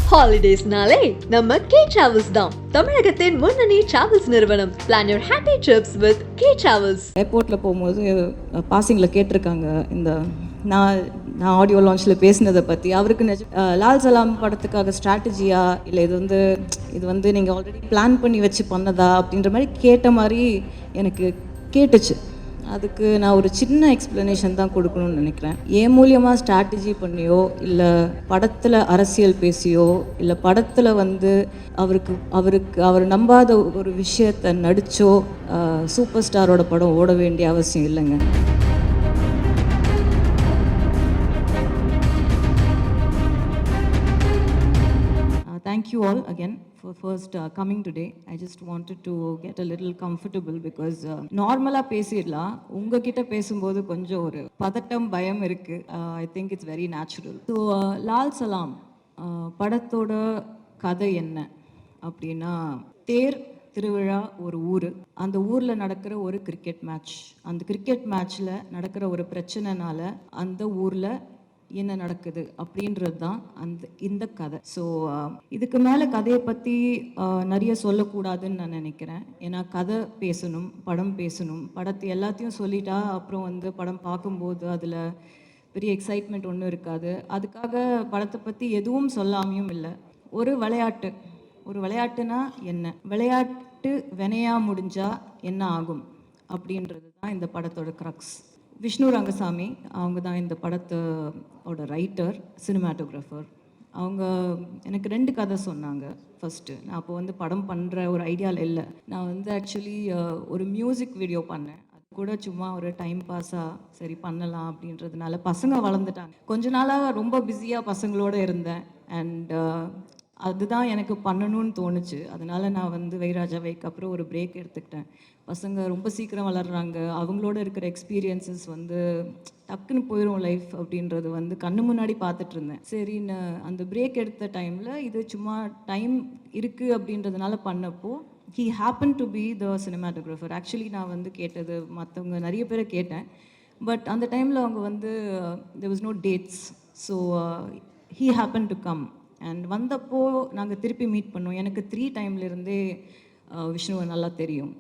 ஹாலிடேஸ்னாலே நம்ம K travels தான். தமிழகத்தின் முன்னணி டிராவல்ஸ் நிறுவனம். Plan your happy trips with K Travels. ஏர்போர்ட்டில் போகும்போது பாசிங்கில் கேட்டிருக்காங்க இந்த நான் ஆடியோ லான்ச்சில் பேசினதை பற்றி. அவருக்கு லால் சலாம் படத்துக்காக ஸ்ட்ராட்டஜியா இல்லை இது வந்து நீங்கள் ஆல்ரெடி பிளான் பண்ணி வச்சு பண்ணதா அப்படின்ற மாதிரி கேட்ட மாதிரி எனக்கு கேட்டுச்சு. அதுக்கு நான் ஒரு சின்ன எக்ஸ்ப்ளனேஷன் தான் கொடுக்கணும்னு நினைக்கிறேன். என் மூலியமாக ஸ்ட்ராட்டஜி பண்ணியோ இல்லை படத்தில் அரசியல் பேசியோ இல்லை படத்தில் அவர் நம்பாத ஒரு விஷயத்தை நடித்தோ சூப்பர் ஸ்டாரோட படம் ஓட வேண்டிய அவசியம் இல்லைங்க. Thank you all again for first coming today. I just wanted to get a little comfortable because normally பேசிடலாம், உங்ககிட்ட பேசும்போது கொஞ்சம் ஒரு பதட்டம் பயம் இருக்கு. I think it's very natural. So Lal Salaam படத்தோட கதை என்ன அப்படின்னா, தேர் திருவிழா ஒரு ஊர், அந்த ஊரில் நடக்கிற ஒரு கிரிக்கெட் மேட்ச், அந்த கிரிக்கெட் மேட்ச்சில் நடக்கிற ஒரு பிரச்சனைனால அந்த ஊரில் என்ன நடக்குது அப்படின்றது தான் இந்த கதை. ஸோ இதுக்கு மேலே கதையை பற்றி நிறைய சொல்லக்கூடாதுன்னு நான் நினைக்கிறேன். ஏன்னா கதை பேசணும், படம் பேசணும். படத்தை எல்லாத்தையும் சொல்லிட்டா அப்புறம் படம் பார்க்கும்போது அதில் பெரிய எக்ஸைட்மெண்ட் ஒன்றும் இருக்காது. அதுக்காக படத்தை பற்றி எதுவும் சொல்லாமையும் இல்லை. ஒரு விளையாட்டுனா என்ன, விளையாட்டு வினையா முடிஞ்சா என்ன ஆகும் அப்படின்றது தான் இந்த படத்தோட க்ரக்ஸ். விஷ்ணு ரங்கசாமி அவங்க தான் இந்த படத்தோட ரைட்டர், சினிமாட்டோகிராஃபர். அவங்க எனக்கு 2 கதை சொன்னாங்க. ஃபஸ்ட்டு நான் அப்போ படம் பண்ணுற ஒரு ஐடியாவில் இல்லை. நான் ஆக்சுவலி ஒரு மியூசிக் வீடியோ பண்ணேன். அது கூட சும்மா ஒரு டைம் பாஸாக சரி பண்ணலாம் அப்படின்றதுனால. பசங்க வளர்ந்துட்டாங்க, கொஞ்ச நாளாக ரொம்ப பிஸியாக பசங்களோடு இருந்தேன். அண்ட் அதுதான் எனக்கு பண்ணணும்னு தோணுச்சு. அதனால் நான் வைராஜாவைக்கு அப்புறம் ஒரு பிரேக் எடுத்துக்கிட்டேன். பசங்க ரொம்ப சீக்கிரம் வளர்கிறாங்க, அவங்களோட இருக்கிற எக்ஸ்பீரியன்ஸஸ் டக்குன்னு போயிடும் லைஃப் அப்படின்றது கண்ணு முன்னாடி பார்த்துட்டு இருந்தேன். சரின்னு அந்த பிரேக் எடுத்த டைமில் இது சும்மா டைம் இருக்குது அப்படின்றதுனால பண்ணப்போ he happen to be the cinematographer. Actually நான் கேட்டது மற்றவங்க நிறைய பேரை கேட்டேன். பட் அந்த டைமில் அவங்க there was no dates. So he happen to come. And வந்தப்போ நாங்கள் திருப்பி மீட் பண்ணோம். எனக்கு 3 டைம்லேருந்தே விஷ்ணுவை நல்லா தெரியும்.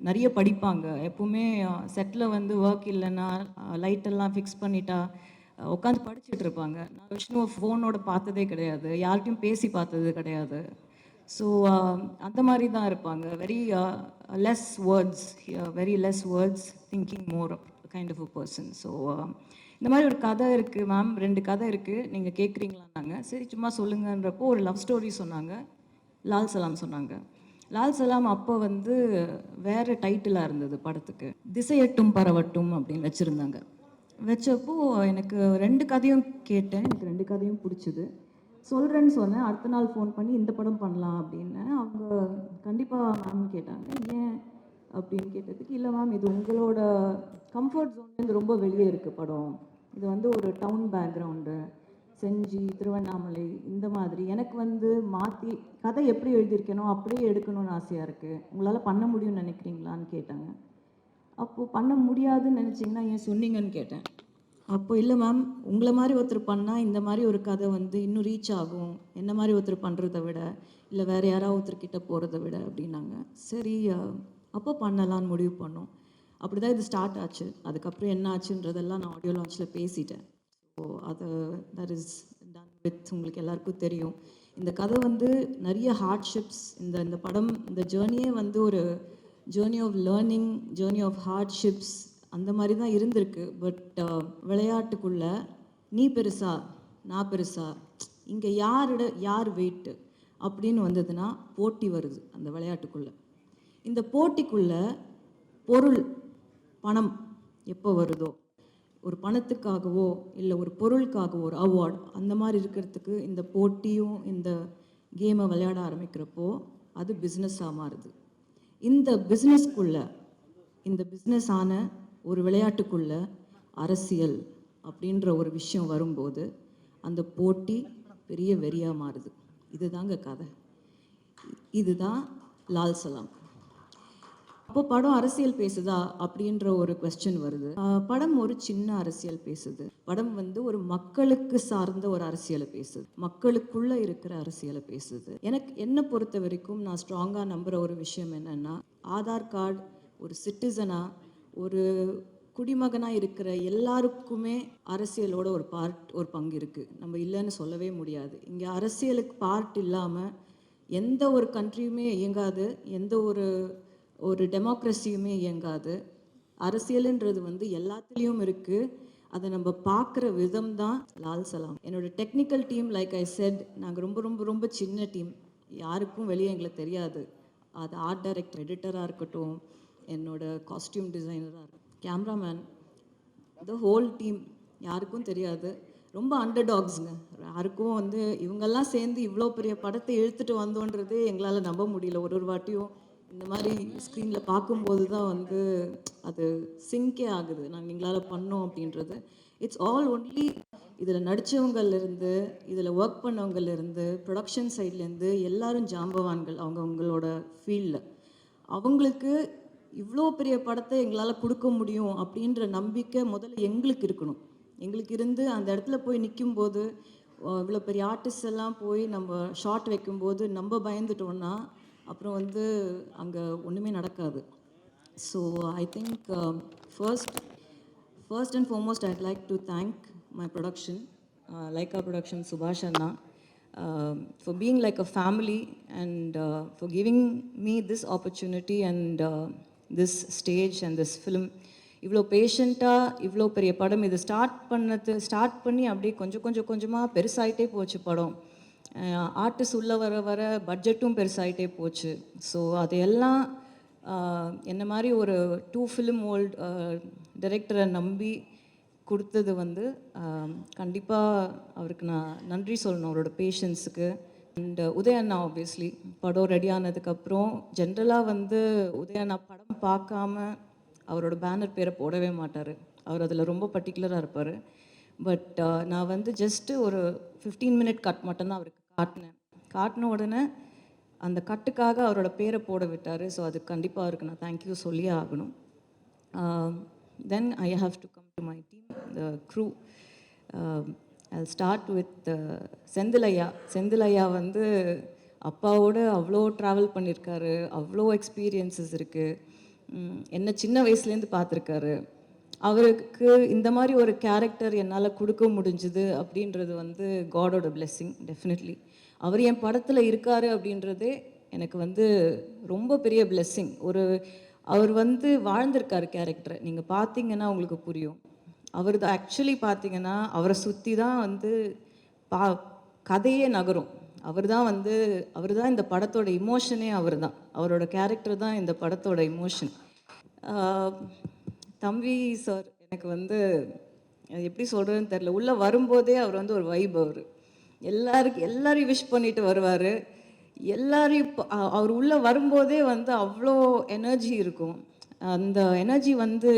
நிறைய படிப்பாங்க. எப்போவுமே செட்டில் ஒர்க் இல்லைன்னா லைட்டெல்லாம் ஃபிக்ஸ் பண்ணிட்டா உட்காந்து படிச்சுட்டு இருப்பாங்க. நான் விஷ்ணுவை ஃபோனோட பார்த்ததே கிடையாது, யார்கிட்டையும் பேசி பார்த்தது கிடையாது. ஸோ அந்த மாதிரி தான் இருப்பாங்க. Very less words thinking more kind of a person. So இந்த மாதிரி ஒரு கதை இருக்குது மேம், 2 கதை இருக்குது, நீங்கள் கேட்குறீங்களான்னாங்க. சரி சும்மா சொல்லுங்கன்றப்போ ஒரு லவ் ஸ்டோரி சொன்னாங்க, லால் சலாம் சொன்னாங்க. லால் சலாம் அப்போ வேறு டைட்டிலாக இருந்தது படத்துக்கு, திசையட்டும் பரவட்டும் அப்படின்னு வச்சுருந்தாங்க. வச்சப்போ எனக்கு 2 கதையும் கேட்டேன், எனக்கு 2 கதையும் பிடிச்சிது. சொல்கிறேன்னு சொன்னேன். அடுத்த நாள் ஃபோன் பண்ணி இந்த படம் பண்ணலாம் அப்படின்னு. அவங்க கண்டிப்பாக மேம் கேட்டாங்க. ஏன் அப்படின்னு கேட்டதுக்கு, இல்லை மேம் இது உங்களோட கம்ஃபர்ட் ஜோன்லேருந்து ரொம்ப வெளியே இருக்குது படம். இது ஒரு டவுன் பேக்ரவுண்டு, செஞ்சி, திருவண்ணாமலை, இந்த மாதிரி எனக்கு மாற்றி கதை எப்படி எழுதியிருக்கேனோ அப்படியே எடுக்கணும்னு ஆசையாக இருக்குது. உங்களால் பண்ண முடியும்னு நினைக்கிறீங்களான்னு கேட்டாங்க. அப்போது பண்ண முடியாதுன்னு நினச்சிங்கன்னா ஏன் சொன்னீங்கன்னு கேட்டேன். அப்போ இல்லை மேம், உங்களை மாதிரி ஒருத்தர் பண்ணால் இந்த மாதிரி ஒரு கதை இன்னும் ரீச் ஆகும், என்ன மாதிரி ஒருத்தர் பண்ணுறதை விட, இல்லை வேறு யாராவது ஒருத்தர்கிட்ட போகிறத விட அப்படின்னாங்க. சரி அப்போ பண்ணலான்னு முடிவு பண்ணோம். அப்படி தான் இது ஸ்டார்ட் ஆச்சு. அதுக்கப்புறம் என்ன ஆச்சுன்றதெல்லாம் நான் ஆடியோ லான்ச்சில் பேசிட்டேன். ஸோ அது தட் இஸ் டன் வித். உங்களுக்கு எல்லாருக்கும் தெரியும் இந்த கதை நிறைய ஹார்ட்ஷிப்ஸ். இந்த படம், இந்த ஜேர்னியே ஒரு journey of learning, journey of hardships அந்த மாதிரி தான் இருந்திருக்கு. பட் விளையாட்டுக்குள்ளே நீ பெருசா நான் பெருசா, இங்கே யார் வெயிட்டு அப்படின்னு வந்ததுன்னா போட்டி வருது அந்த விளையாட்டுக்குள்ளே. இந்த போட்டிக்குள்ளே பொருள், பணம் எப்போ வருதோ, ஒரு பணத்துக்காகவோ இல்லை ஒரு பொருளுக்காகவோ ஒரு அவார்ட் அந்த மாதிரி இருக்கிறதுக்கு இந்த போட்டியும் இந்த கேமை விளையாட ஆரம்பிக்கிறப்போ அது பிஸ்னஸாக மாறுது. இந்த பிஸ்னஸ்க்குள்ளே, இந்த பிஸ்னஸ் ஆன ஒரு விளையாட்டுக்குள்ளே அரசியல் அப்படின்ற ஒரு விஷயம் வரும்போது அந்த போட்டி பெரிய வெறியாக மாறுது. இதுதாங்க கதை. இதுதான் லால் சலாம். அப்போ படம் அரசியல் பேசுதா அப்படின்ற ஒரு கொஸ்டின் வருது. படம் ஒரு சின்ன அரசியல் பேசுது. படம் வந்து ஒரு மக்களுக்கு சார்ந்த ஒரு அரசியலை பேசுது. மக்களுக்குள்ள இருக்கிற அரசியலை பேசுது. எனக்கு என்ன பொறுத்த வரைக்கும் நான் ஸ்ட்ராங்கா நம்புற ஒரு விஷயம் என்னன்னா, ஆதார் கார்டு ஒரு சிட்டிசனா, ஒரு குடிமகனா இருக்கிற எல்லாருக்குமே அரசியலோட ஒரு பங்கு இருக்கு. நம்ம இல்லைன்னு சொல்லவே முடியாது. இங்க அரசியலுக்கு பார்ட் இல்லாம எந்த ஒரு கண்ட்ரியுமே இயங்காது. எந்த ஒரு ஒரு டெமோக்ரஸியுமே இயங்காது. அரசியலுன்றது வந்து எல்லாத்துலேயும் இருக்குது. அதை நம்ம பார்க்குற விதம் தான் லால் சலாம். என்னோட technical team like I set, நாங்கள் ரொம்ப ரொம்ப ரொம்ப சின்ன டீம். யாருக்கும் வெளியே எங்களுக்கு தெரியாது. அது ஆர்ட் டைரக்டர், எடிட்டராக இருக்கட்டும், என்னோட காஸ்டியூம் டிசைனராக இருக்கட்டும், கேமராமேன், த ஹோல் டீம் யாருக்கும் தெரியாது. ரொம்ப அண்டர் டாக்ஸுங்க. யாருக்கும் வந்து இவங்கெல்லாம் சேர்ந்து இவ்வளோ பெரிய படத்தை இழுத்துட்டு வந்தோன்றது எங்களால் நம்ப முடியல. ஒரு ஒரு வாட்டியும் இந்த மாதிரி ஸ்க்ரீனில் பார்க்கும்போது தான் வந்து அது சிங்கே ஆகுது. நாங்கள் எங்களால் பண்ணோம் அப்படின்றது. இட்ஸ் ஆல் ஒன்லி இதில் நடித்தவங்கலேருந்து, இதில் ஒர்க் பண்ணவங்கலேருந்து, ப்ரொடக்ஷன் சைட்லேருந்து எல்லாரும் ஜாம்பவான்கள் அவங்களோட ஃபீல்டில். அவங்களுக்கு இவ்வளோ பெரிய படத்தை எங்களால் கொடுக்க முடியும் அப்படின்ற நம்பிக்கை முதல்ல எங்களுக்கு இருக்கணும். எங்களுக்கு இருந்து அந்த இடத்துல போய் நிற்கும்போது, இவ்வளோ பெரிய ஆர்டிஸ்ட் எல்லாம் போய் நம்ம ஷார்ட் வைக்கும்போது நம்ம பயந்துட்டோன்னா அப்புறம் வந்து அங்கே ஒன்றுமே நடக்காது. So I think first and foremost I'd like to thank my production, Lyca production, சுபாஷ் அண்ணா, for being like a family and for giving me this opportunity and this stage and this film. இவ்வளோ பேஷண்ட்டாக இவ்வளோ பெரிய படம் இது start பண்ணி அப்படியே கொஞ்சமாக பெருசாகிட்டே போச்சு படம். ஆர்டிஸ்ட் உள்ளே வர வர பட்ஜெட்டும் பெருசாகிட்டே போச்சு. ஸோ அதையெல்லாம் என்ன மாதிரி ஒரு 2 ஃபிலிம் ஓல்ட் டைரக்டரை நம்பி கொடுத்தது வந்து கண்டிப்பாக அவருக்கு நான் நன்றி சொல்லணும், அவரோட பேஷன்ஸுக்கு. அண்ட் உதயண்ணா ஆப்வியஸ்லி படம் ரெடி ஆனதுக்கப்புறம் ஜென்ரலாக வந்து உதயண்ணா படம் பார்க்காம அவரோட பேனர் பேரை போடவே மாட்டார். அவர் அதில் ரொம்ப பர்டிகுலராக இருப்பார். பட் நான் வந்து ஜஸ்ட்டு ஒரு 15 மினிட் கட் மட்டும்தான் அவருக்கு காட்டின உடனே அந்த கட்டுக்காக அவரோட பேரை போட விட்டார். ஸோ அது கண்டிப்பாக அவருக்கு நான் தேங்க்யூ சொல்லியே ஆகணும். Then I have to come to my team, the crew. I'll start with செந்திலையா வந்து அப்பாவோட அவ்வளோ ட்ராவல் பண்ணியிருக்காரு, அவ்வளோ எக்ஸ்பீரியன்ஸஸ் இருக்குது. என்ன சின்ன வயசுலேருந்து பார்த்துருக்காரு. அவருக்கு இந்த மாதிரி ஒரு கேரக்டர் என்னால் கொடுக்க முடிஞ்சுது அப்படின்றது வந்து காடோட பிளெஸ்ஸிங் டெஃபினெட்லி. அவர் என் படத்தில் இருக்கார் அப்படின்றதே எனக்கு வந்து ரொம்ப பெரிய பிளெஸ்ஸிங். அவர் வந்து வாழ்ந்திருக்கார் கேரக்டரை. நீங்கள் பார்த்தீங்கன்னா உங்களுக்கு புரியும். அவர் தான் ஆக்சுவலி பார்த்தீங்கன்னா அவரை சுற்றி தான் வந்து கதையே நகரும். அவர் தான் இந்த படத்தோட இமோஷனே அவரோட கேரக்டர் தான் இந்த படத்தோட இமோஷன். தம்பி சார் எனக்கு வந்து எப்படி சொல்கிறதுன்னு தெரில. உள்ளே வரும்போதே அவர் வந்து ஒரு வைப். எல்லாரையும் விஷ் பண்ணிட்டு வருவார். எல்லாரையும் அவர் உள்ளே வரும்போதே வந்து அவ்வளோ எனர்ஜி இருக்கும். அந்த எனர்ஜி வந்து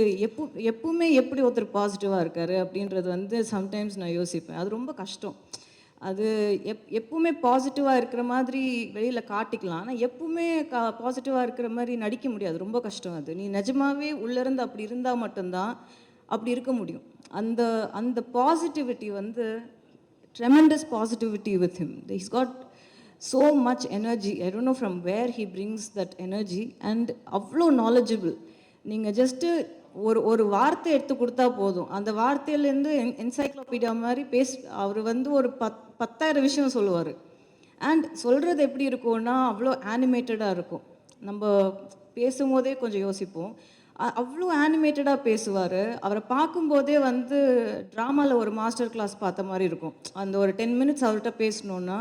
எப்பவுமே எப்படி ஒருத்தர் பாசிட்டிவாக இருக்கார் அப்படின்றது வந்து சம்டைம்ஸ் நான் யோசிப்பேன். அது ரொம்ப கஷ்டம். அது எப்பவுமே பாசிட்டிவாக இருக்கிற மாதிரி வெளியில் காட்டிக்கலாம். ஆனால் எப்பவுமே பாசிட்டிவாக இருக்கிற மாதிரி நடிக்க முடியாது. ரொம்ப கஷ்டம் அது. நீ நிஜமாகவே உள்ளேருந்து அப்படி இருந்தால் மட்டும்தான் அப்படி இருக்க முடியும். அந்த பாசிட்டிவிட்டி வந்து tremendous positivity with him. He's got so much energy. I don't know from where he brings that energy. And அவ்வளோ knowledgeable. நீங்கள் ஜஸ்ட்டு ஒரு வார்த்தை எடுத்து கொடுத்தா போதும். அந்த வார்த்தையிலேருந்து என்சைக்ளோபீடியா மாதிரி அவர் வந்து ஒரு 10,000 விஷயம் சொல்லுவார். அண்ட் சொல்கிறது எப்படி இருக்கும்னா அவ்வளோ ஆனிமேட்டடாக இருக்கும். நம்ம பேசும்போதே கொஞ்சம் யோசிப்போம். அவ்வளோ ஆனிமேட்டடாக பேசுவார். அவரை பார்க்கும்போதே வந்து ட்ராமாவில் ஒரு மாஸ்டர் கிளாஸ் பார்த்த மாதிரி இருக்கும். அந்த ஒரு 10 மினிட்ஸ் அவர்கிட்ட பேசணுன்னா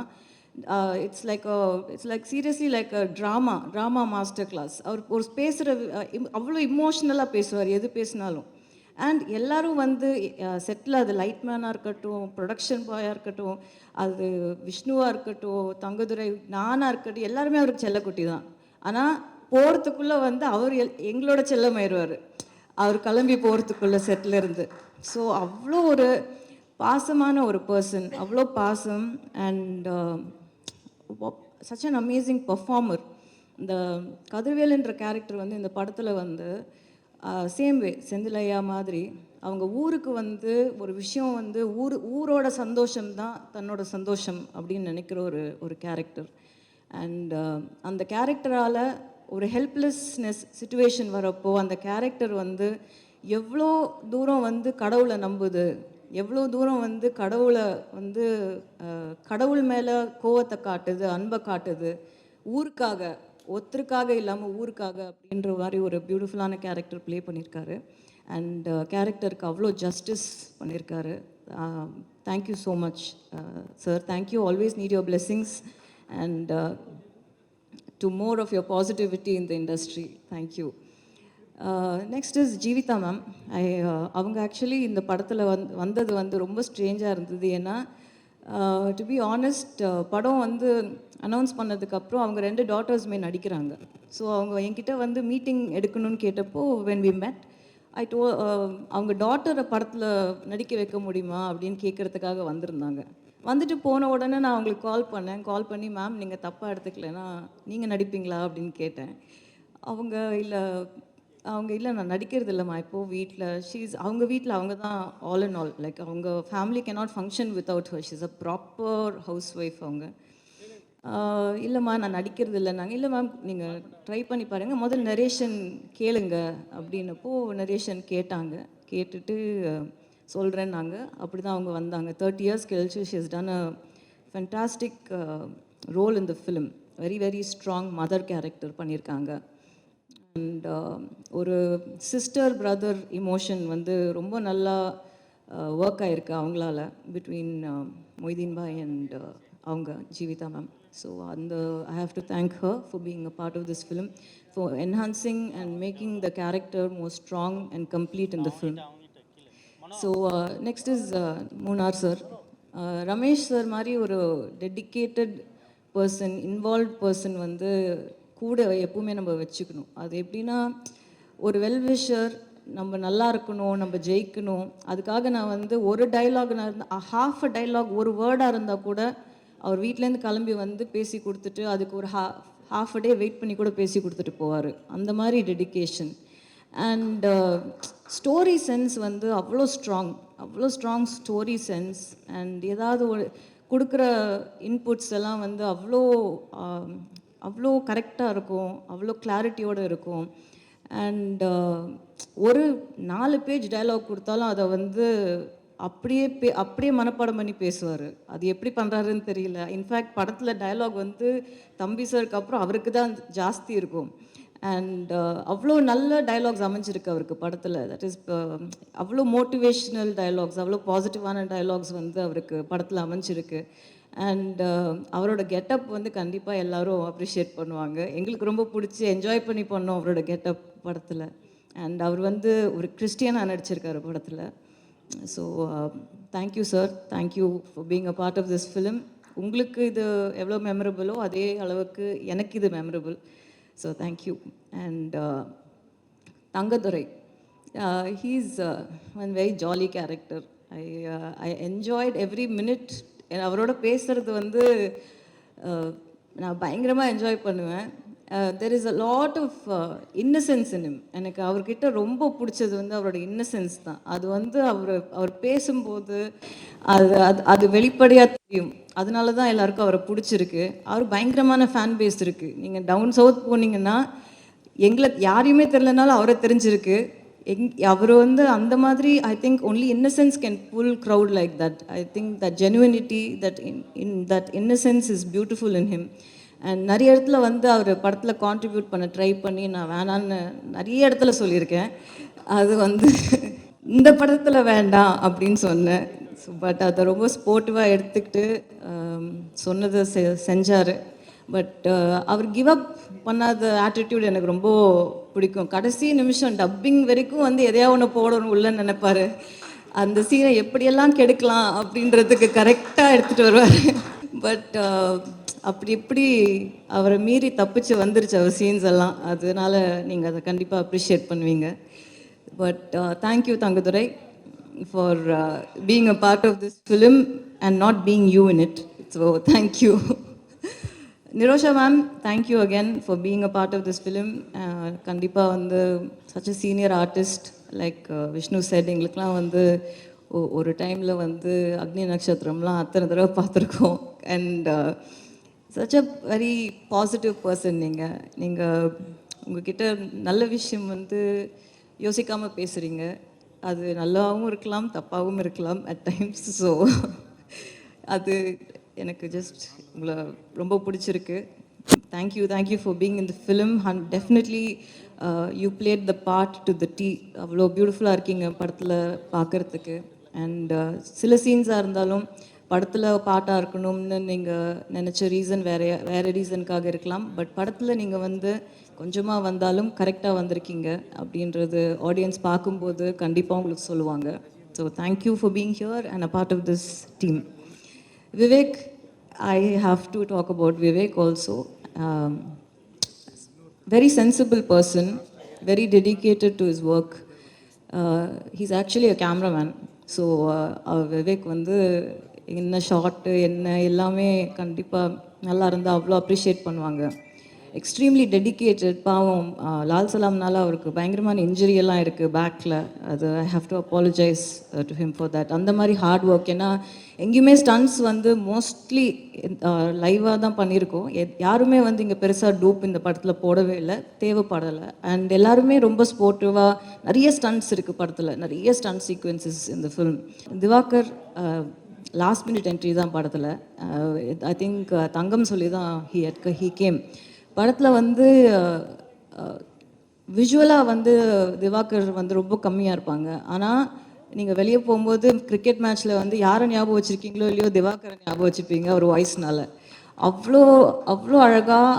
it's like seriously like a drama master class. அவர் ஒரு பேசுகிற அவ்வளோ இமோஷ்னலாக பேசுவார் எது பேசினாலும். அண்ட் எல்லோரும் வந்து செட்டில், அது லைட்மேனாக இருக்கட்டும், ப்ரொடக்ஷன் பாயாக இருக்கட்டும், அது விஷ்ணுவாக இருக்கட்டும், தங்கதுரை, நானாக இருக்கட்டும், எல்லாருமே அவருக்கு செல்லக்குட்டி தான். ஆனால் போகிறதுக்குள்ளே வந்து அவர் எங்களோட செல்லமாயிடுவார். அவர் கிளம்பி போகிறதுக்குள்ளே செட்டில் இருந்து. ஸோ அவ்வளோ ஒரு பாசமான ஒரு பர்சன், அவ்வளோ பாசம். And such an amazing performer. இந்த கதிர்வேலுன்ற கேரக்டர் வந்து இந்த படத்தில் வந்து சேம் வே செந்திலையா மாதிரி அவங்க ஊருக்கு வந்து ஒரு விஷயம் வந்து ஊரோட சந்தோஷம் தான் தன்னோட சந்தோஷம் அப்படின்னு நினைக்கிற ஒரு கேரக்டர். அண்ட் அந்த கேரக்டரால் ஒரு ஹெல்ப்லெஸ்னஸ் சுச்சுவேஷன் வரப்போ அந்த கேரக்டர் வந்து எவ்வளோ தூரம் வந்து கடவுளை நம்புது, எவ்வளோ தூரம் வந்து கடவுளை வந்து கடவுள் மேலே கோவத்தை காட்டுது, அன்பை காட்டுது, ஊருக்காக ஒருத்தருக்காக இல்லாமல் ஊருக்காக அப்படின்ற மாதிரி ஒரு பியூட்டிஃபுல்லான கேரக்டர் ப்ளே பண்ணியிருக்காரு. அண்ட் கேரக்டருக்கு அவ்வளோ ஜஸ்டிஸ் பண்ணியிருக்காரு. Thank you so much sir. Thank you. Always need your blessings and to more of your positivity in the industry. Thank you. Next is Jeevitha ma'am. அவங்க ஆக்சுவலி இந்த படத்தில் வந்தது வந்து ரொம்ப ஸ்ட்ரேஞ்சாக இருந்தது. ஏன்னா டு பி ஆனஸ்ட் படம் வந்து அனௌன்ஸ் பண்ணதுக்கப்புறம் அவங்க 2 டாட்டர்ஸுமே நடிக்கிறாங்க. ஸோ அவங்க என்கிட்ட வந்து மீட்டிங் எடுக்கணும்னு கேட்டப்போ when we met I to அவங்க டாட்டரை படத்தில் நடிக்க வைக்க முடியுமா அப்படின்னு கேட்குறதுக்காக வந்திருந்தாங்க. வந்துட்டு போன உடனே நான் அவங்களுக்கு கால் பண்ணி மேம் நீங்கள் தப்பாக எடுத்துக்கலைன்னா நீங்கள் நடிப்பீங்களா அப்படின்னு கேட்டேன். அவங்க இல்லை நான் நடிக்கிறது இல்லைம்மா இப்போது வீட்டில் அவங்க வீட்டில் அவங்க தான் ஆல் அண்ட் ஆல், லைக் அவங்க family cannot function without her. She's a proper house wife அவங்க. இல்லைம்மா நான் நடிக்கிறது இல்லைன்னாங்க. இல்லை மேம் நீங்கள் ட்ரை பண்ணி பாருங்கள், முதல் நரேஷன் கேளுங்க அப்படின்னப்போ நரேஷன் கேட்டுட்டு சொல்கிறேன்னாங்க. அப்படி தான் அவங்க வந்தாங்க. 30 years கழிச்சு she has done a fantastic role in the film. Very very strong mother character பண்ணியிருக்காங்க. அண்ட் ஒரு சிஸ்டர் பிரதர் இமோஷன் வந்து ரொம்ப நல்லா ஒர்க் ஆகிருக்கு அவங்களால பிட்வீன் மொய்தீன் பாய் அண்ட் அவங்க Jeevitha ma'am. So I have to thank her for being a part of this film, for enhancing and making the character more strong and complete in the film. So next is Munnar sir. Ramesh sir மாதிரி ஒரு dedicated person, involve person வந்து கூட எப்பவுமே நம்ம வச்சுக்கணும். அது எப்படின்னா ஒரு வெல்விஷர், நம்ம நல்லா இருக்கணும், நம்ம ஜெயிக்கணும். அதுக்காக நான் வந்து ஒரு டைலாக் ஹாஃப் அ டைலாக் ஒரு வேர்டாக இருந்தால் கூட அவர் வீட்டிலேருந்து கிளம்பி வந்து பேசி கொடுத்துட்டு அதுக்கு ஒரு ஹாஃப் அ டே வெயிட் பண்ணி கூட பேசி கொடுத்துட்டு போவார். அந்த மாதிரி டெடிக்கேஷன். அண்ட் ஸ்டோரி சென்ஸ் வந்து அவ்வளோ ஸ்ட்ராங் ஸ்டோரி சென்ஸ். அண்ட் ஏதாவது ஒரு கொடுக்குற இன்புட்ஸ் எல்லாம் வந்து அவ்வளோ கரெக்டாக இருக்கும், அவ்வளோ கிளாரிட்டியோடு இருக்கும். அண்ட் ஒரு 4 பேஜ் டைலாக் கொடுத்தாலும் அதை வந்து அப்படியே மனப்பாடம் பண்ணி பேசுவார். அது எப்படி பண்ணுறாருன்னு தெரியல. இன்ஃபேக்ட் படத்தில் டைலாக் வந்து தம்பி சாருக்கு அப்புறம் அவருக்கு தான் ஜாஸ்தி இருக்கும். அண்ட் அவ்வளோ நல்ல டைலாக்ஸ் அமைஞ்சிருக்கு அவருக்கு படத்தில். தட் இஸ் அவ்வளோ மோட்டிவேஷ்னல் டைலாக்ஸ், அவ்வளோ பாசிட்டிவான டைலாக்ஸ் வந்து அவருக்கு படத்தில் அமைஞ்சிருக்கு. அண்ட் அவரோட கெட்டப் வந்து கண்டிப்பாக எல்லோரும் அப்ரிஷியேட் பண்ணுவாங்க. எங்களுக்கு ரொம்ப பிடிச்சி என்ஜாய் பண்ணி பண்ணோம் அவரோட கெட்டப் படத்தில். அண்ட் அவர் வந்து ஒரு கிறிஸ்டியனாக நடிச்சிருக்காரு படத்தில். So thank you sir, thank you for being a part of this film. உங்களுக்கு இது எவ்வளோ மெமரபிளோ அதே அளவுக்கு எனக்கு இது memorable. So thank you. And Tangadurai, he's one very jolly character. I enjoyed every minute. அவரோட பேசுகிறது வந்து நான் பயங்கரமாக என்ஜாய் பண்ணுவேன். There is a lot of innocence in him. எனக்கு அவர்கிட்ட ரொம்ப பிடிச்சது வந்து அவரோட இன்னசென்ஸ் தான். அது வந்து அவர் பேசும்போது அது வெளிப்படையாக தெரியும். அதனால தான் எல்லாருக்கும் அவரை பிடிச்சிருக்கு. அவர் பயங்கரமான ஃபேன் பேஸ் இருக்குது. நீங்கள் டவுன் சவுத் போனீங்கன்னா எங்களை யாரையுமே தெரிலனாலும் அவரை தெரிஞ்சிருக்கு. அவர் வந்து அந்த மாதிரி I think only innocence can pull crowd like that. I think that genuinity, that innocence is beautiful in him. And நிறைய இடத்துல வந்து அவர் படத்தில் கான்ட்ரிபியூட் பண்ண ட்ரை பண்ணி நான் வேணான்னு நிறைய இடத்துல சொல்லியிருக்கேன். அது வந்து இந்த படத்தில் வேண்டாம் அப்படின்னு சொன்னேன். ஸோ பட் அதை ரொம்ப ஸ்போர்ட்டிவாக எடுத்துக்கிட்டு சொன்னதை செஞ்சார். பட் அவர் கிவ் அப் பண்ணாத ஆட்டிடியூட் எனக்கு ரொம்ப பிடிக்கும். கடைசி நிமிஷம் டப்பிங் வரைக்கும் வந்து எதையா ஒன்று போடணும் உள்ளன்னு நினைப்பார். அந்த சீனை எப்படியெல்லாம் கெடுக்கலாம் அப்படின்றதுக்கு கரெக்டாக எடுத்துகிட்டு வருவார். பட் அப்படி அவரை மீறி தப்பிச்சு வந்துருச்சு அவர் சீன்ஸ் எல்லாம். அதனால நீங்கள் அதை கண்டிப்பாக அப்ரிஷியேட் பண்ணுவீங்க. But thank you Thangadurai for being a part of this film and not being you in it. So thank you. Nirosha ma'am, thank you again for being a part of this film. கண்டிப்பாக வந்து such a senior artist like Vishnu said, எங்களுக்குலாம் வந்து ஒரு டைமில் வந்து அக்னி நட்சத்திரம்லாம் அத்தனை தடவை பார்த்துருக்கோம். And such a very positive person நீங்கள் உங்ககிட்ட நல்ல விஷயம் வந்து யோசிக்காமல் பேசுகிறீங்க. அது நல்லாவும் இருக்கலாம், தப்பாகவும் இருக்கலாம் at times. ஸோ அது எனக்கு ஜஸ்ட் உங்களை ரொம்ப பிடிச்சிருக்கு. Thank you for being in the film. And definitely you plate the part to the tea. அவ்வளோ பியூட்டிஃபுல்லாக இருக்கீங்க படத்தில் பார்க்குறதுக்கு. அண்ட் சில சீன்ஸாக இருந்தாலும் படத்தில் பாட்டாக இருக்கணும்னு நீங்கள் நினச்ச ரீசன் வேறு ரீசனுக்காக இருக்கலாம். பட் படத்தில் நீங்கள் வந்து கொஞ்சமாக வந்தாலும் கரெக்டாக வந்திருக்கீங்க அப்படின்றது ஆடியன்ஸ் பார்க்கும்போது கண்டிப்பாக உங்களுக்கு சொல்லுவாங்க. So thank you for being here and a part of this team. Vivek, I have to talk about Vivek also. Very sensible person, very dedicated to his work. He's actually a cameraman. So Vivek வந்து என்ன short என்ன எல்லாமே கண்டிப்பாக நல்லா இருந்தால் அவ்வளோ appreciate பண்ணுவாங்க. Extremely dedicated. பாவம் லால் சலாம்னால அவருக்கு பயங்கரமான இன்ஜுரி எல்லாம் இருக்குது பேக்கில். அது ஐ have to apologise to him for that. அந்த மாதிரி ஹார்ட் ஒர்க். ஏன்னா எங்கேயுமே ஸ்டன்ட்ஸ் வந்து மோஸ்ட்லி லைவாக தான் பண்ணியிருக்கோம். யாருமே வந்து இங்கே பெருசாக டூப் இந்த படத்தில் போடவே இல்லை, தேவைப்படலை. அண்ட் எல்லாருமே ரொம்ப ஸ்போர்ட்டிவாக, நிறைய ஸ்டன்ட்ஸ் இருக்குது படத்தில், நிறைய ஸ்டன்ட் சீக்வன்சஸ் இந்த film. Diwakar last minute entry தான் படத்தில். ஐ திங்க் தங்கம் சொல்லி தான் ஹீ கேம். படத்தில் வந்து விஷுவலாக வந்து திவாகர் வந்து ரொம்ப கம்மியாக இருப்பாங்க. ஆனால் நீங்கள் வெளியே போகும்போது கிரிக்கெட் மேட்ச்சில் வந்து யாரை ஞாபகம் வச்சுருக்கீங்களோ இல்லையோ திவாகரை ஞாபகம் வச்சுப்பீங்க ஒரு வாய்ஸ்னால. அவ்வளோ அவ்வளோ அழகாக,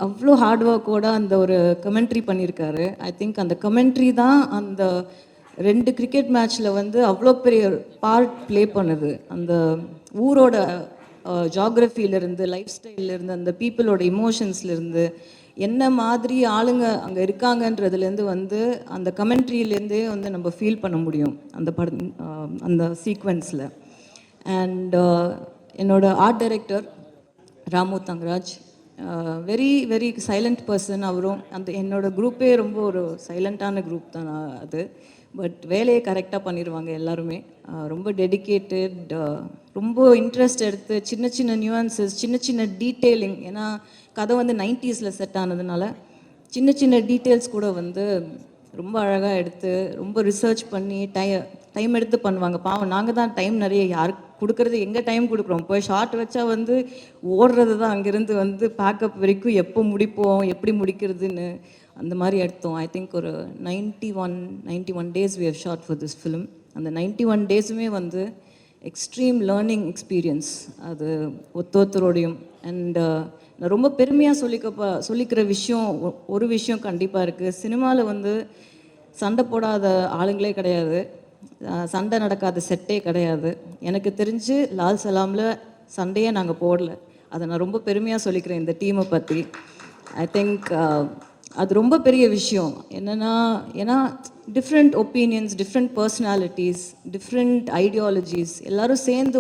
அவ்வளோ ஹார்ட் ஒர்க்கோடு அந்த ஒரு கமெண்ட்ரி பண்ணியிருக்காரு. ஐ திங்க் அந்த கமெண்ட்ரி தான் அந்த 2 கிரிக்கெட் மேட்ச்சில் வந்து அவ்வளோ பெரிய பார்ட் ப்ளே பண்ணுது. அந்த ஊரோட ஜாகிரஃபியிலேருந்து, லைஃப் ஸ்டைல்லேருந்து, அந்த பீப்புளோட இமோஷன்ஸ்லேருந்து, என்ன மாதிரி ஆளுங்க அங்கே இருக்காங்கன்றதுலேருந்து வந்து அந்த கமெண்ட்ரியிலேருந்தே வந்து நம்ம ஃபீல் பண்ண முடியும் அந்த அந்த சீக்வன்ஸில். அண்ட் என்னோட art director Ramu Thangaraj, very very silent person. அவரும் அந்த என்னோடய குரூப்பே ரொம்ப ஒரு சைலண்ட்டான குரூப் தான் அது. பட் வேலையை கரெக்டாக பண்ணிடுவாங்க எல்லாருமே. ரொம்ப டெடிக்கேட்டட், ரொம்ப இன்ட்ரெஸ்ட் எடுத்து சின்ன சின்ன நியூஆன்சஸ், சின்ன சின்ன டீட்டெயிலிங். ஏன்னா கதை வந்து 90s செட் ஆனதுனால சின்ன சின்ன டீட்டெயில்ஸ் கூட வந்து ரொம்ப அழகாக எடுத்து ரொம்ப ரிசர்ச் பண்ணி டைம் எடுத்து பண்ணுவாங்க. பாவம் நாங்கள் தான் டைம் நிறைய யாருக்கு கொடுக்குறது, எங்கே டைம் கொடுக்குறோம். போய் ஷார்ட் வச்சா வந்து ஓடுறது தான், அங்கேருந்து வந்து பேக்கப் வரைக்கும் எப்போ முடிப்போம், எப்படி முடிக்கிறதுன்னு அந்த மாதிரி எடுத்தோம். ஐ திங்க் ஒரு 91 days we have shot for this film. அந்த 91 days-உமே வந்து எக்ஸ்ட்ரீம் லேர்னிங் எக்ஸ்பீரியன்ஸ் அது ஒருத்தரோடையும். அண்ட் நான் ரொம்ப பெருமையாக சொல்லிக்கிற விஷயம் ஒரு விஷயம் கண்டிப்பாக இருக்குது. சினிமாவில் வந்து சண்டை போடாத ஆளுங்களே கிடையாது, சண்டை நடக்காத செட்டே கிடையாது. எனக்கு தெரிஞ்சு லால் சலாமில் சண்டையே நாங்கள் போடல. அதை நான் ரொம்ப பெருமையாக சொல்லிக்கிறேன் இந்த டீமை பற்றி. ஐ திங்க் அது ரொம்ப பெரிய விஷயம். ஏன்னா different opinions, different personalities, different ideologies எல்லோரும் சேர்ந்து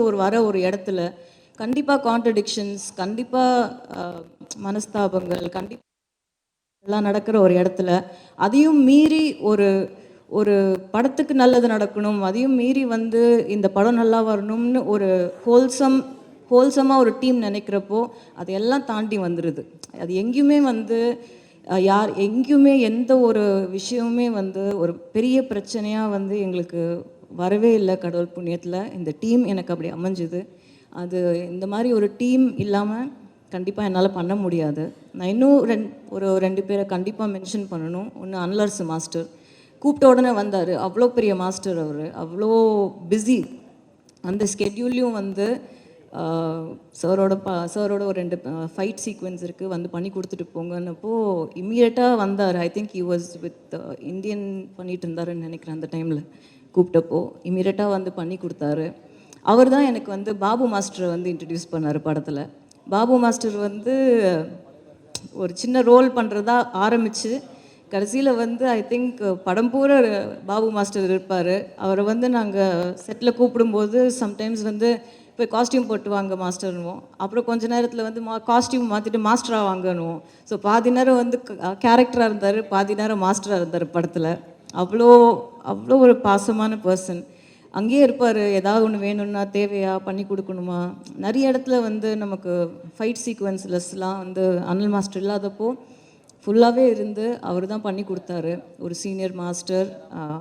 ஒரு இடத்துல கண்டிப்பாக கான்ட்ரடிக்ஷன்ஸ், கண்டிப்பாக மனஸ்தாபங்கள் கண்டிப்பாக எல்லாம் நடக்கிற ஒரு இடத்துல அதையும் மீறி ஒரு படத்துக்கு நல்லது நடக்கணும், அதையும் மீறி வந்து இந்த படம் நல்லா வரணும்னு ஒரு ஹோல்சமாக ஒரு டீம் நினைக்கிறப்போ அதையெல்லாம் தாண்டி வந்துடுது. அது எங்கேயுமே வந்து எங்கேயுமே எந்த ஒரு விஷயமுமே வந்து ஒரு பெரிய பிரச்சனையாக வந்து எங்களுக்கு வரவே இல்லை. கடவுள் புண்ணியத்தில் இந்த டீம் எனக்கு அப்படி அமைஞ்சுது. அது இந்த மாதிரி ஒரு டீம் இல்லாமல் கண்டிப்பாக என்னால் பண்ண முடியாது. நான் இன்னும் ஒரு 2 பேரை கண்டிப்பாக மென்ஷன் பண்ணணும். ஒன்று அன்லர்ஸ் மாஸ்டர், கூப்பிட்ட உடனே வந்தார். அவ்வளோ பெரிய மாஸ்டர் அவர், அவ்வளோ பிஸி. அந்த ஸ்கெட்யூல்லையும் வந்து சாரோட ஒரு 2 ஃபைட் சீக்வன்ஸ் இருக்குது, வந்து பண்ணி கொடுத்துட்டு போங்கன்னப்போ இம்மீடியட்டாக வந்தார். I think he was with Indian பண்ணிகிட்டு இருந்தாருன்னு நினைக்கிறேன். அந்த டைமில் கூப்பிட்டப்போ இம்மீடியட்டாக வந்து பண்ணி கொடுத்தாரு. அவர் தான் எனக்கு வந்து பாபு மாஸ்டரை வந்து இன்ட்ரடியூஸ் பண்ணார் படத்தில். பாபு மாஸ்டர் வந்து ஒரு சின்ன ரோல் பண்ணுறதா ஆரம்பித்து கடைசியில் வந்து ஐ திங்க் படம் பூரா பாபு மாஸ்டர் இருப்பார். அவரை வந்து நாங்கள் செட்டில் கூப்பிடும்போது சம்டைம்ஸ் வந்து போய் காஸ்டியூம் போட்டு வாங்க மாஸ்டர்னுவோம். அப்புறம் கொஞ்ச நேரத்தில் வந்து காஸ்டியூம் மாற்றிட்டு மாஸ்டராக வாங்கணுவோம். ஸோ பாதி நேரம் வந்து கேரக்டராக இருந்தார், பாதி நேரம் மாஸ்டராக இருந்தார் படத்தில். அவ்வளோ அவ்வளோ ஒரு பாசமான பர்சன். அங்கேயே இருப்பார், ஏதாவது ஒன்று வேணும்னா தேவையா பண்ணி கொடுக்கணுமா. நிறைய இடத்துல வந்து நமக்கு ஃபைட் சீக்வன்ஸ்லஸ்லாம் வந்து அனல் மாஸ்டர் இல்லாதப்போ ஃபுல்லாகவே இருந்து அவர் தான் பண்ணி கொடுத்தாரு. ஒரு சீனியர் மாஸ்டர்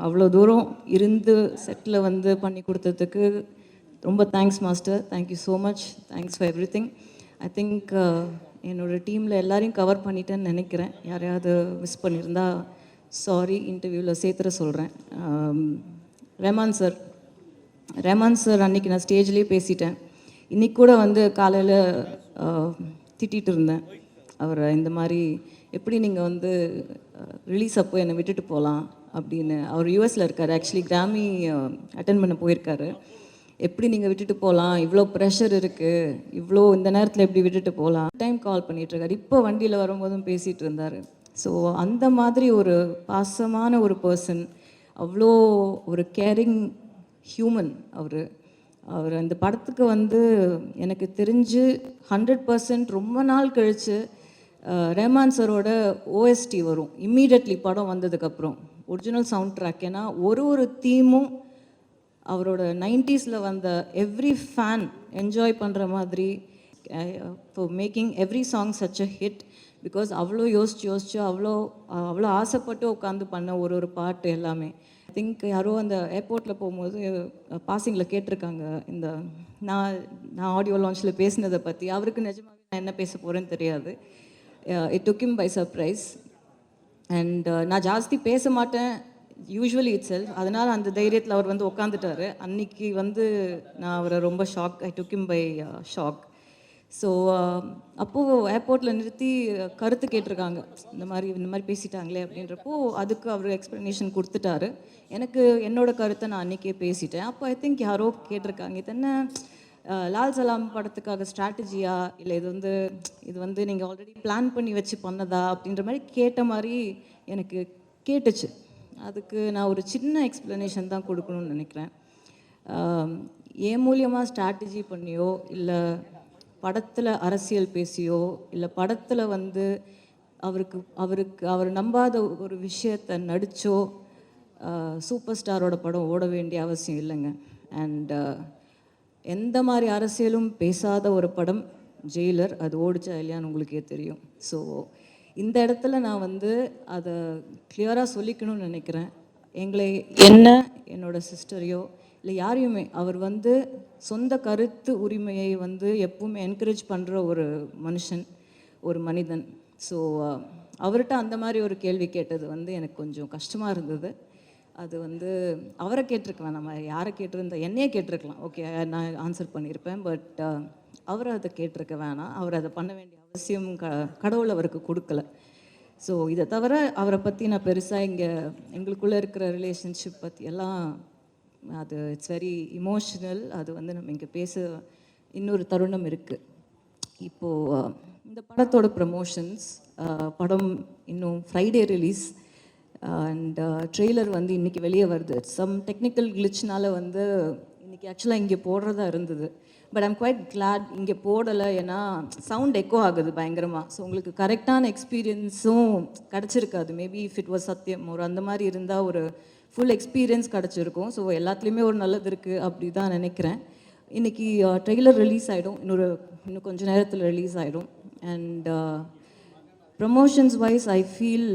அவ்வளோ தூரம் இருந்து செட்டில் வந்து பண்ணி கொடுத்ததுக்கு ரொம்ப thanks master. Thank you so much. Thanks for every thing. I think என்னோடய டீமில் எல்லாரையும் கவர் பண்ணிட்டேன்னு நினைக்கிறேன். யாரையாவது மிஸ் பண்ணியிருந்தா சாரி, இன்டர்வியூவில் சேர்த்துற சொல்கிறேன். ரஹ்மான் சார் அன்றைக்கி நான் ஸ்டேஜ்லேயே பேசிட்டேன். இன்றைக்கி கூட வந்து காலையில் திட்டிகிட்டு இருந்தேன் அவரை. இந்த மாதிரி எப்படி நீங்கள் வந்து ரிலீஸ் அப்போ என்னை விட்டுட்டு போகலாம் அப்படின்னு. அவர் யூஎஸில் இருக்கார், ஆக்சுவலி கிராமி அட்டன் பண்ண போயிருக்காரு. எப்படி நீங்கள் விட்டுட்டு போகலாம், இவ்வளோ ப்ரெஷர் இருக்குது, இவ்வளோ இந்த நேரத்தில் எப்படி விட்டுட்டு போகலாம். டைம் கால் பண்ணிகிட்ருக்காரு. இப்போ வண்டியில் வரும்போதும் பேசிகிட்டு இருந்தார். ஸோ அந்த மாதிரி ஒரு பாசமான ஒரு பர்சன், அவ்வளோ ஒரு கேரிங் ஹியூமன் அவர் அந்த படத்துக்கு வந்து எனக்கு தெரிஞ்சு 100% ரொம்ப நாள் கழித்து ரஹ்மான் சரோட ஓஎஸ்டி வரும் இம்மீடியட்லி படம் வந்ததுக்கப்புறம், ஒரிஜினல் சவுண்ட் ட்ராக். ஏன்னா ஒரு தீமும் அவரோட 90s வந்த எவ்ரி ஃபேன் என்ஜாய் பண்ணுற மாதிரி for making every song such a hit. Because அவ்வளோ யோசிச்சு அவ்வளோ ஆசைப்பட்டு உட்காந்து பண்ண ஒரு பாட்டு எல்லாமே. ஐ திங்க் யாரோ அந்த ஏர்போர்ட்டில் போகும்போது பாசிங்கில் கேட்டிருக்காங்க இந்த நான் ஆடியோ லான்ச்சில் பேசினதை பற்றி. அவருக்கு நிஜமாவே நான் என்ன பேச போகிறேன்னு தெரியாது. It took him by surprise. And நான் ஜாஸ்தி பேச மாட்டேன் யூஸ்வலி இட் செல்ஃப். அதனால் அந்த தைரியத்தில் அவர் வந்து உட்காந்துட்டாரு. அன்னைக்கு வந்து நான் அவரை ரொம்ப shock, I took him by shock. So அப்போது ஏர்போர்ட்டில் நிறுத்தி கருத்து கேட்டிருக்காங்க, இந்த மாதிரி பேசிட்டாங்களே அப்படின்றப்போ அதுக்கு அவர் எக்ஸ்ப்ளனேஷன் கொடுத்துட்டாரு. எனக்கு என்னோட கருத்தை நான் அன்றைக்கே பேசிட்டேன். அப்போ ஐ திங்க் யாரோ கேட்டிருக்காங்க, இது என்ன லால் சலாம் படத்துக்காக ஸ்ட்ராட்டஜியா, இல்லை இது வந்து நீங்கள் ஆல்ரெடி பிளான் பண்ணி வச்சு பண்ணதா அப்படின்ற மாதிரி கேட்ட மாதிரி எனக்கு கேட்டுச்சு. அதுக்கு நான் ஒரு சின்ன எக்ஸ்ப்ளனேஷன் தான் கொடுக்கணும்னு நினைக்கிறேன். என் மூலியமாக ஸ்ட்ராட்டஜி பண்ணியோ, இல்லை படத்தில் அரசியல் பேசியோ, இல்லை படத்தில் வந்து அவர் நம்பாத ஒரு விஷயத்தை நடித்தோ சூப்பர் ஸ்டாரோட படம் ஓட வேண்டிய அவசியம் இல்லைங்க. அண்ட் எந்த மாதிரி அரசியலும் பேசாத ஒரு படம் ஜெயிலர், அது ஓடிச்சா இல்லையான்னு உங்களுக்கே தெரியும். ஸோ இந்த இடத்துல நான் வந்து அதை கிளியராக சொல்லிக்கணும்னு நினைக்கிறேன். என்னோட சிஸ்டரையோ இல்லை யாரையுமே அவர் வந்து சொந்த கருத்து உரிமையை வந்து எப்பவுமே என்கரேஜ் பண்ணுற ஒரு மனுஷன், ஒரு மனிதன். ஸோ அவர்கிட்ட அந்த மாதிரி ஒரு கேள்வி கேட்டது வந்து எனக்கு கொஞ்சம் கஷ்டமாக இருந்தது. அது வந்து அவரை கேட்டிருக்கலாம், நம்ம யாரை கேட்டிருந்தா என்னையே கேட்டிருக்கலாம், ஓகே நான் ஆன்சர் பண்ணியிருப்பேன். பட் அவரை அதை கேட்டிருக்க வேணாம். அவர் அதை பண்ண வேண்டிய அவசியம் கடவுள் அவருக்கு கொடுக்கல. ஸோ இதை தவிர அவரை பற்றி நான் பெருசாக எங்களுக்குள்ளே இருக்கிற ரிலேஷன்ஷிப் பற்றி எல்லாம் அது இட்ஸ் வெரி இமோஷ்னல். அது வந்து நம்ம இங்கே பேச இன்னொரு தருணம் இருக்குது. இப்போது இந்த படத்தோட ப்ரமோஷன்ஸ், படம் இன்னும் ஃப்ரைடே ரிலீஸ் அண்ட் ட்ரெய்லர் வந்து இன்றைக்கி வெளியே வருது. சம் டெக்னிக்கல் கிளிச்னால வந்து இன்றைக்கி ஆக்சுவலாக இங்கே போடுறதா இருந்தது. பட் ஐம் குவைட் கிளாட் இங்கே போடலை, ஏன்னா சவுண்ட் எக்கோ ஆகுது பயங்கரமாக. ஸோ உங்களுக்கு கரெக்டான எக்ஸ்பீரியன்ஸும் கிடச்சிருக்காது. மேபி இஃப் இட் வாஸ் சத்தியம் ஒரு அந்த மாதிரி இருந்தால் ஒரு ஃபுல் எக்ஸ்பீரியன்ஸ் கிடச்சிருக்கும். ஸோ எல்லாத்துலேயுமே ஒரு நல்லது இருக்குது அப்படி தான் நினைக்கிறேன். இன்றைக்கி ட்ரெய்லர் ரிலீஸ் ஆகிடும், இன்னும் கொஞ்சம் நேரத்தில் ரிலீஸ் ஆகிடும். And promotions wise I feel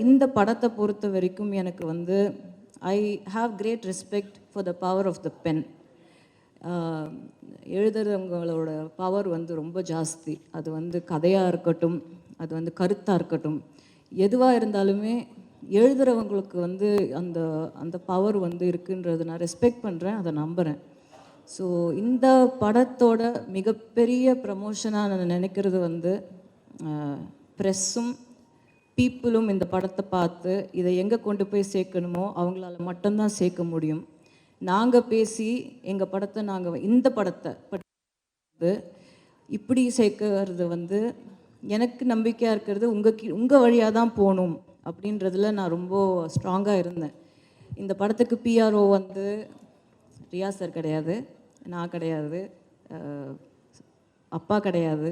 இந்த படத்தை பொறுத்த வரைக்கும் எனக்கு வந்து I have great respect for the power of the pen. எழுதுறவங்களோட பவர் வந்து ரொம்ப ஜாஸ்தி. அது வந்து கதையாக இருக்கட்டும், அது வந்து கருத்தாக இருக்கட்டும், எதுவாக இருந்தாலுமே எழுதுகிறவங்களுக்கு வந்து அந்த பவர் வந்து இருக்குன்றது நான் ரெஸ்பெக்ட் பண்ணுறேன், அதை நம்புகிறேன். ஸோ இந்த படத்தோட மிகப்பெரிய ப்ரமோஷனாக நான் நினைக்கிறது வந்து ப்ரெஸ்ஸும் பீப்புளும் இந்த படத்தை பார்த்து இதை எங்கே கொண்டு போய் சேர்க்கணுமோ அவங்களால மட்டும்தான் சேர்க்க முடியும். நாங்கள் பேசி எங்கள் படத்தை இந்த படத்தை இப்படி சேர்க்கறது வந்து எனக்கு நம்பிக்கையாக இருக்கிறது உங்கள் வழியாக தான் போகணும் அப்படின்றதுல நான் ரொம்ப ஸ்ட்ராங்காக இருந்தேன். இந்த படத்துக்கு பிஆர்ஓ வந்து ரியா சார் கிடையாது, நான் கிடையாது, அப்பா கிடையாது,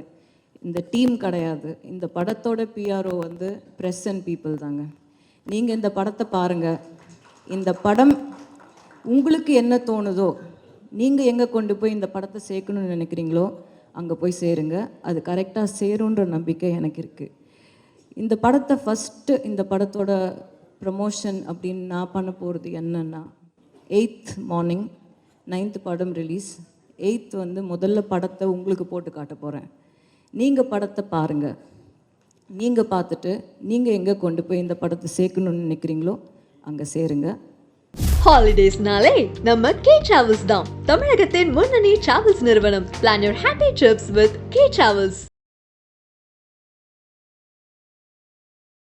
இந்த டீம் கிடையாது. இந்த படத்தோட பிஆர்ஓ வந்து ப்ரெஸ் அண்ட் பீப்புள் தாங்க. நீங்கள் இந்த படத்தை பாருங்கள். இந்த படம் உங்களுக்கு என்ன தோணுதோ, நீங்கள் எங்கே கொண்டு போய் இந்த படத்தை சேர்க்கணும்னு நினைக்கிறீங்களோ அங்கே போய் சேருங்க. அது கரெக்டாக சேருன்ற நம்பிக்கை எனக்கு இருக்குது. இந்த படத்தை ஃபஸ்ட்டு, இந்த படத்தோட ப்ரமோஷன் அப்படின்னு நான் பண்ண போகிறது என்னன்னா, 8th மார்னிங் 9th படம் ரிலீஸ். 8th வந்து முதல்ல படத்தை உங்களுக்கு போட்டு காட்ட போகிறேன். நீங்கள் படத்தை பாருங்கள். நீங்கள் பார்த்துட்டு நீங்கள் எங்கே கொண்டு போய் இந்த படத்தை சேர்க்கணும்னு நினைக்கிறீங்களோ அங்கே சேருங்க. ஹாலிடேஸ்னாலே நம்ம கே டிராவல்ஸ் தான். தமிழகத்தின் முன்னணி டிராவல்ஸ் நிறுவனம். Plan your happy trips with K Travels.